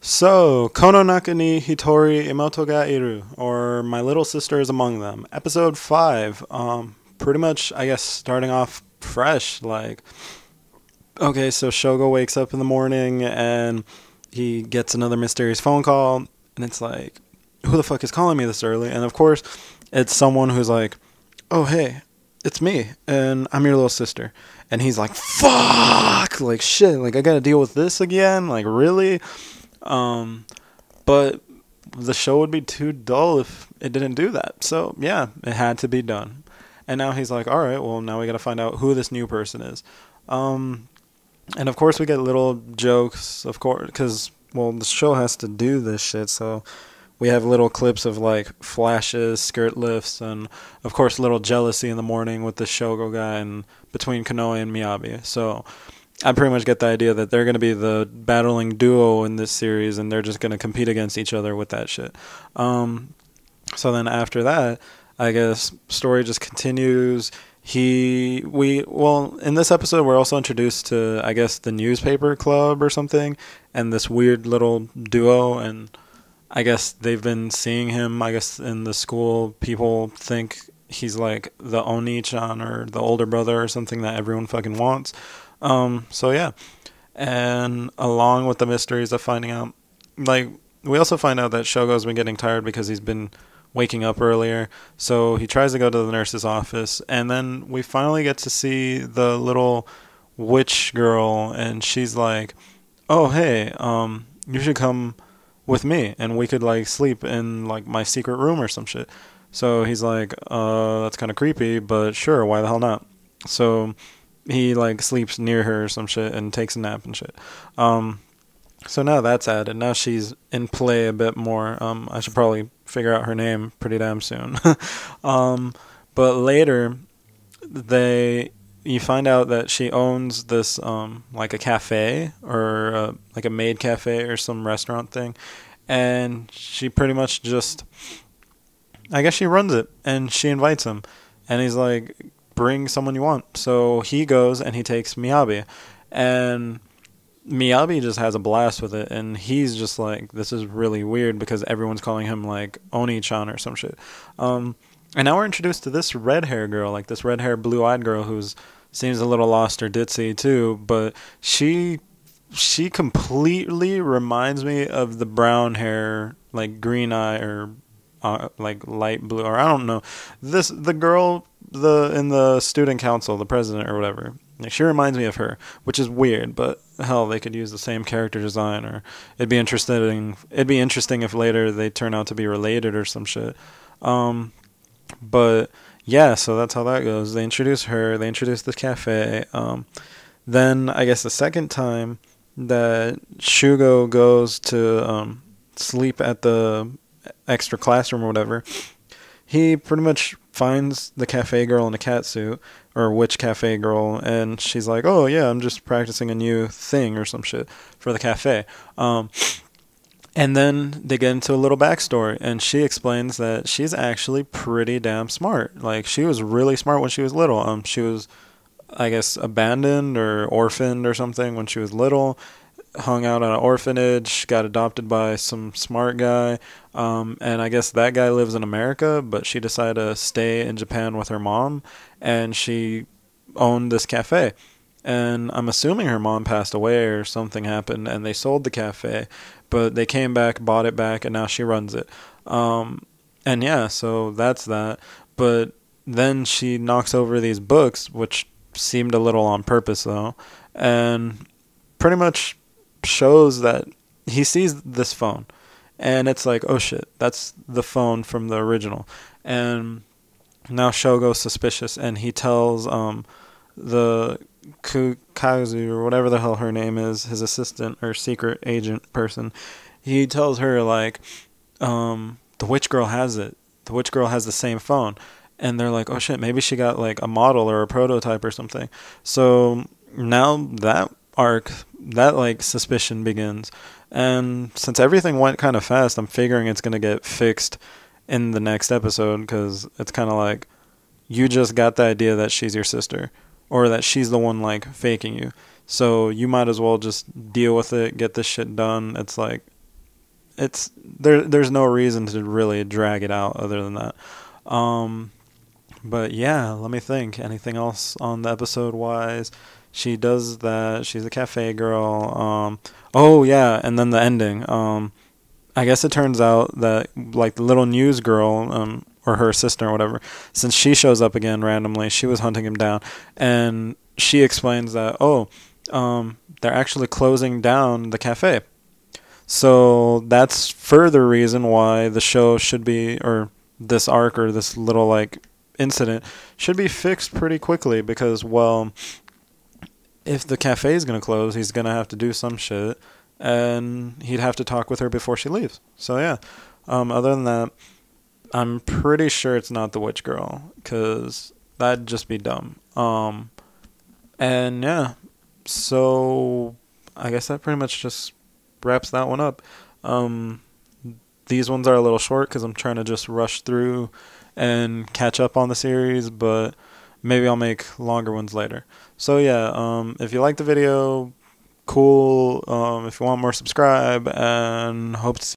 So, Kono Naka ni Hitori Imouto ga iru, or My Little Sister is Among Them, episode 5. Pretty much, I guess, starting off fresh. Like, okay, so Shogo wakes up in the morning and he gets another mysterious phone call, and it's like, who the fuck is calling me this early? And of course, it's someone who's like, oh, hey, it's me, and I'm your little sister. And he's like, fuck! Like, shit, like, I gotta deal with this again? Like, really? Um, but the show would be too dull if it didn't do that. So yeah, it had to be done. And now he's like, all right, well now we got to find out who this new person is. Um, and of course we get little jokes, of course, because well the show has to do this shit. So we have little clips of like flashes, skirt lifts, and of course little jealousy in the morning with the Shogo guy and between Konoe and Miyabi. So I pretty much get the idea that they're going to be the battling duo in this series, and they're just going to compete against each other with that shit. So then after that, I guess story just continues. In this episode we're also introduced to, I guess, the newspaper club or something, and this weird little duo, and I guess they've been seeing him. I guess in the school, people think he's like the Oni-chan or the older brother or something that everyone fucking wants. So yeah, and along with the mysteries of finding out, like, we also find out that Shogo's been getting tired because he's been waking up earlier, so he tries to go to the nurse's office, and then we finally get to see the little witch girl, and she's like, oh hey, you should come with me, and we could like sleep in like my secret room or some shit. So he's like, that's kind of creepy, but sure, why the hell not? So he like sleeps near her or some shit and takes a nap and shit. So now that's added. Now she's in play a bit more. I should probably figure out her name pretty damn soon. But later, you find out that she owns this like a cafe or like a maid cafe or some restaurant thing, and she pretty much just, I guess she runs it, and she invites him, and he's like, bring someone you want. So he goes and he takes Miyabi, and Miyabi just has a blast with it, and he's just like, this is really weird because everyone's calling him like Oni-chan or some shit. And now we're introduced to this red hair girl, like this red hair blue eyed girl who's seems a little lost or ditzy too, but she completely reminds me of the brown hair, like green eye or like light blue, or I don't know. The girl in the student council, the president or whatever. Like, she reminds me of her, which is weird, but hell, they could use the same character design, or it'd be interesting. It'd be interesting if later they turn out to be related or some shit. But yeah, so that's how that goes. They introduce her. They introduce the cafe. Then I guess the second time that Shugo goes to sleep at the extra classroom or whatever, he pretty much finds the cafe girl in a cat suit, or witch cafe girl, and she's like, oh yeah, I'm just practicing a new thing or some shit for the cafe. And then they get into a little backstory, and she explains that she's actually pretty damn smart. Like, she was really smart when she was little. She was, I guess, abandoned or orphaned or something when she was little, hung out at an orphanage, got adopted by some smart guy, and I guess that guy lives in America, but she decided to stay in Japan with her mom, and she owned this cafe. And I'm assuming her mom passed away or something happened, and they sold the cafe, but they came back, bought it back, and now she runs it. And yeah, so that's that. But then she knocks over these books, which seemed a little on purpose though, and pretty much shows that he sees this phone, and it's like, oh shit, that's the phone from the original. And now Shogo's suspicious, and he tells the Kazu, or whatever the hell her name is, his assistant or secret agent person, he tells her like, the witch girl has it. The witch girl has the same phone. And they're like, oh shit, maybe she got like a model or a prototype or something. So now that arc, that like suspicion begins. And since everything went kind of fast, I'm figuring it's going to get fixed in the next episode, because it's kind of like, you just got the idea that she's your sister, or that she's the one like faking you. So you might as well just deal with it, get this shit done. It's like, there's no reason to really drag it out other than that. But yeah, let me think. Anything else on the episode wise? She does that. She's a cafe girl. Oh yeah, and then the ending. I guess it turns out that like the little news girl, or her assistant or whatever, since she shows up again randomly, she was hunting him down, and she explains that they're actually closing down the cafe. So that's further reason why the show should be, or this arc or this little like incident should be fixed pretty quickly because, well, if the cafe is going to close, he's going to have to do some shit and he'd have to talk with her before she leaves. So yeah, other than that, I'm pretty sure it's not the witch girl because that'd just be dumb. And yeah, so I guess that pretty much just wraps that one up. These ones are a little short because I'm trying to just rush through and catch up on the series, but maybe I'll make longer ones later. So yeah, if you like the video, cool. If you want more, subscribe, and hope to see